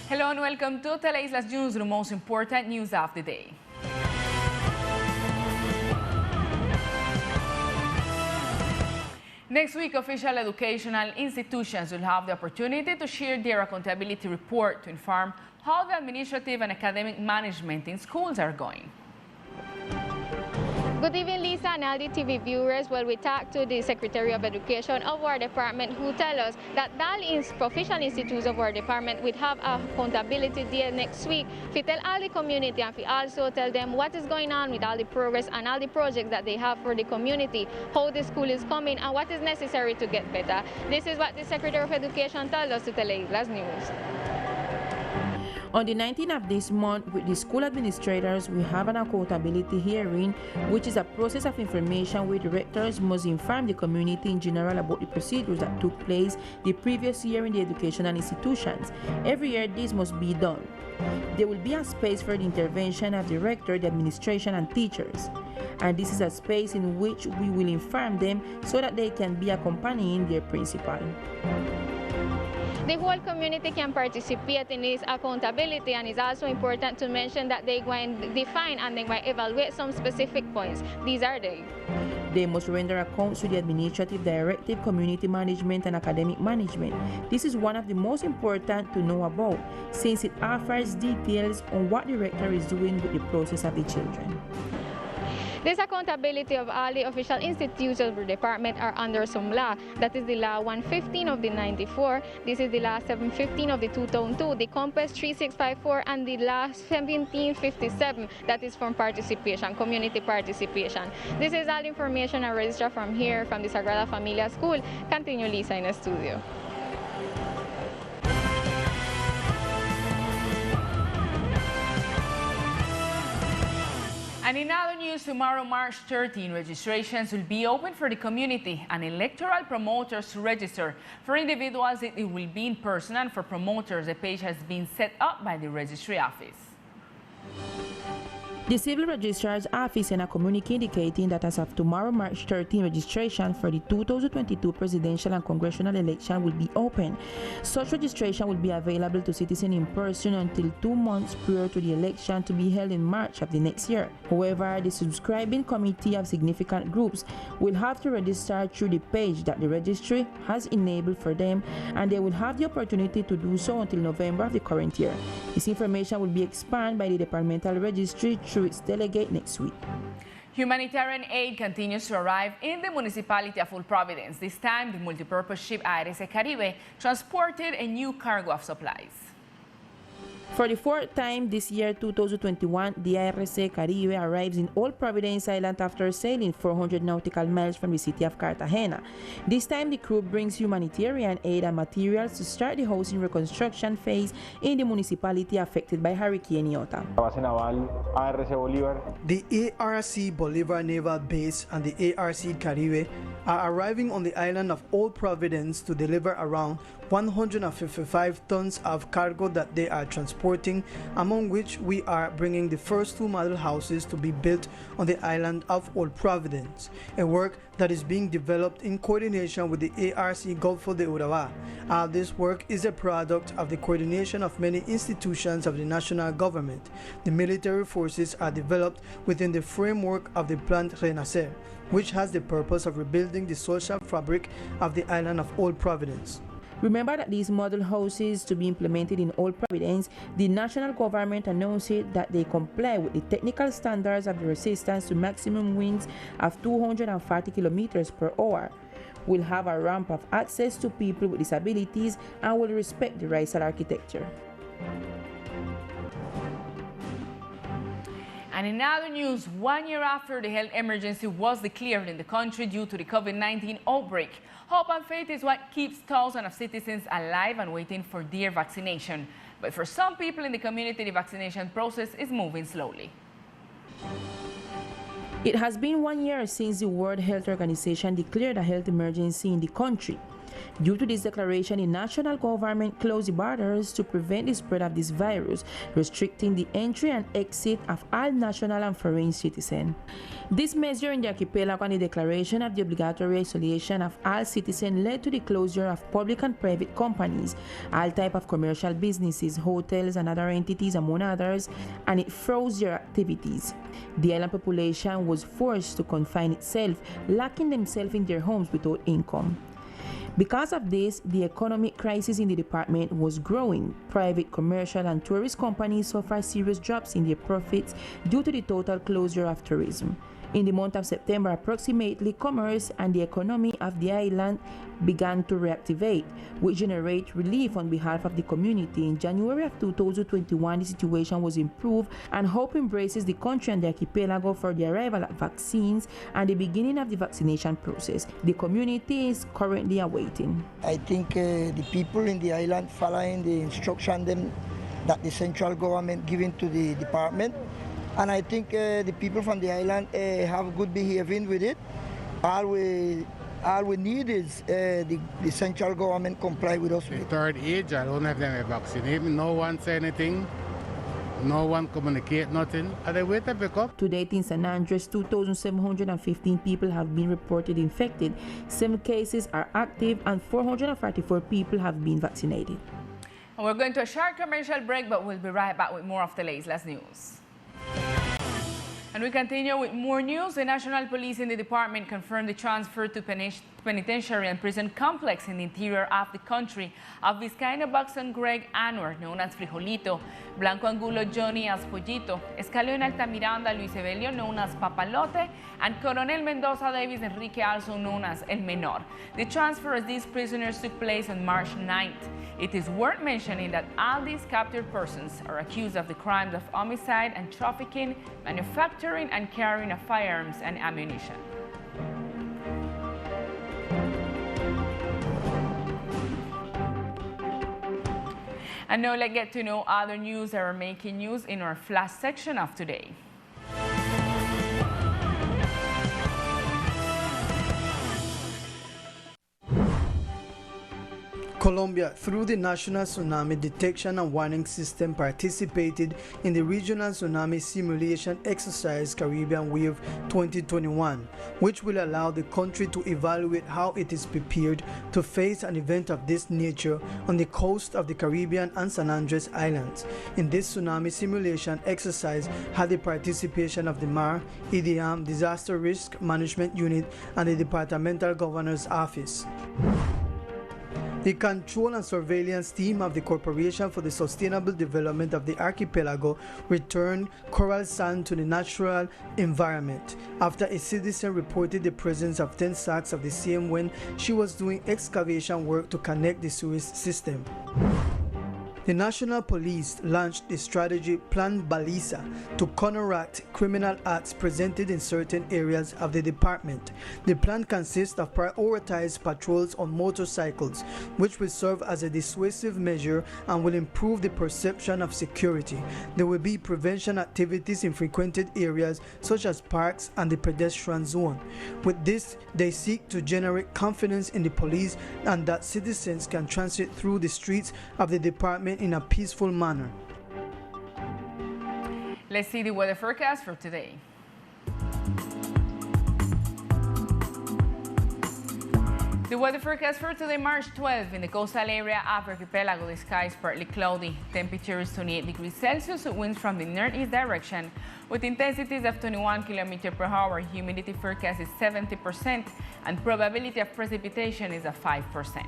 Hello and welcome to Teleislas News, the most important news of the day. Next week, official educational institutions will have the opportunity to share their accountability report to inform how the administrative and academic management in schools are going. Good evening, Lisa and LDTV viewers. Well, we talked to the Secretary of Education of our department, who tell us that all official institutes of our department will have a accountability day next week to tell all the community and to also tell them what is going on with all the progress and all the projects that they have for the community, how the school is coming and what is necessary to get better. This is what the Secretary of Education told us to Teleislas News. On the 19th of this month, with the school administrators, we have an accountability hearing, which is a process of information where directors must inform the community in general about the procedures that took place the previous year in the educational institutions. Every year, this must be done. There will be a space for the intervention of the director, the administration, and teachers. And this is a space in which we will inform them so that they can be accompanying their principal. The whole community can participate in this accountability, and it's also important to mention that they going to define and they might evaluate some specific points. These are they. They must render accounts to the administrative, directive, community management, and academic management. This is one of the most important to know about, since it offers details on what the director is doing with the process of the children. This accountability of all the official institutes of the department are under some law. That is the Law 115 of the 94, this is the Law 715 of the 2002, the Compass 3654, and the Law 1757, that is from participation, community participation. This is all information I registered from here, from the Sagrada Familia School. Continue, Lisa, in the studio. And in other news, tomorrow, March 13, registrations will be open for the community and electoral promoters to register. For individuals, it will be in person, and for promoters, a page has been set up by the registry office. The Civil Registrar's Office sent a communique indicating that as of tomorrow, March 13, registration for the 2022 presidential and congressional election will be open. Such registration will be available to citizens in person until 2 months prior to the election to be held in March of the next year. However, the subscribing committee of significant groups will have to register through the page that the registry has enabled for them, and they will have the opportunity to do so until November of the current year. This information will be expanded by the departmental registry through its delegate next week. Humanitarian aid continues to arrive in the municipality of Old Providence. This time, the multipurpose ship Caribe transported a new cargo of supplies. For the fourth time this year, 2021, the Caribe arrives in Old Providence Island after sailing 400 nautical miles from the city of Cartagena. This time, the crew brings humanitarian aid and materials to start the housing reconstruction phase in the municipality affected by Hurricane Iota. The ARC Bolivar Naval Base and the ARC Caribe are arriving on the island of Old Providence to deliver around 155 tons of cargo that they are transporting, among which we are bringing the first 2 model houses to be built on the island of Old Providence, a work that is being developed in coordination with the ARC Golfo de Urabá. This work is a product of the coordination of many institutions of the national government. The military forces are developed within the framework of the Plan Renacer, which has the purpose of rebuilding the social fabric of the island of Old Providence. Remember that these model houses to be implemented in Old Providence, the national government announced that they comply with the technical standards of the resistance to maximum winds of 240 kilometers per hour, will have a ramp of access to people with disabilities, and will respect the Rizal architecture. And in other news, 1 year after the health emergency was declared in the country due to the COVID-19 outbreak, hope and faith is what keeps thousands of citizens alive and waiting for their vaccination. But for some people in the community, the vaccination process is moving slowly. It has been 1 year since the World Health Organization declared a health emergency in the country. Due to this declaration, the national government closed the borders to prevent the spread of this virus, restricting the entry and exit of all national and foreign citizens. This measure in the archipelago and the declaration of the obligatory isolation of all citizens led to the closure of public and private companies, all types of commercial businesses, hotels and other entities among others, and it froze their activities. The island population was forced to confine itself, locking themselves in their homes without income. Because of this, the economic crisis in the department was growing. Private, commercial, and tourist companies suffered serious drops in their profits due to the total closure of tourism. In the month of September, approximately commerce and the economy of the island began to reactivate, which generated relief on behalf of the community. In January of 2021, the situation was improved, and hope embraces the country and the archipelago for the arrival of vaccines and the beginning of the vaccination process. The community is currently awaiting. I think the people in the island following the instruction that the central government giving to the department. And I think the people from the island have good behavior with it. All we need is the central government comply with us. The third age, I don't have them vaccinated. No one say anything. No one communicate nothing. And they wait to pick up. To date in St. Andres, 2,715 people have been reported infected. 7 cases are active and 444 people have been vaccinated. And we're going to a short commercial break, but we'll be right back with more of Teleislas news. And we continue with more news. The National Police in the department confirmed the transfer to penitentiary and prison complex in the interior of the country of Vizcaíno Buxton Greg Anwar, known as Frijolito, Blanco Angulo Johnny as Pollito, Escalón Altamiranda Luis Evelio, known as Papalote, and Coronel Mendoza Davis Enrique, also known as El Menor. The transfer of these prisoners took place on March 9th. It is worth mentioning that all these captured persons are accused of the crimes of homicide and trafficking, manufacturing and carrying of firearms and ammunition. And now let's get to know other news that are making news in our flash section of today. Colombia, through the National Tsunami Detection and Warning System, participated in the Regional Tsunami Simulation Exercise Caribbean Wave 2021, which will allow the country to evaluate how it is prepared to face an event of this nature on the coast of the Caribbean and San Andres Islands. In this tsunami simulation exercise had the participation of the MAR, EDM, Disaster Risk Management Unit, and the Departmental Governor's Office. The control and surveillance team of the Corporation for the Sustainable Development of the Archipelago returned coral sand to the natural environment after a citizen reported the presence of 10 sacks of the same when she was doing excavation work to connect the sewage system. The National Police launched the strategy Plan Baliza to counteract criminal acts presented in certain areas of the department. The plan consists of prioritized patrols on motorcycles, which will serve as a dissuasive measure and will improve the perception of security. There will be prevention activities in frequented areas such as parks and the pedestrian zone. With this, they seek to generate confidence in the police and that citizens can transit through the streets of the department in a peaceful manner. Let's see the weather forecast for today. The weather forecast for today, March 12th, in the coastal area of archipelago, the sky is partly cloudy. Temperature is 28 degrees Celsius, winds from the northeast direction with intensities of 21 km per hour. Humidity forecast is 70% and probability of precipitation is of 5%.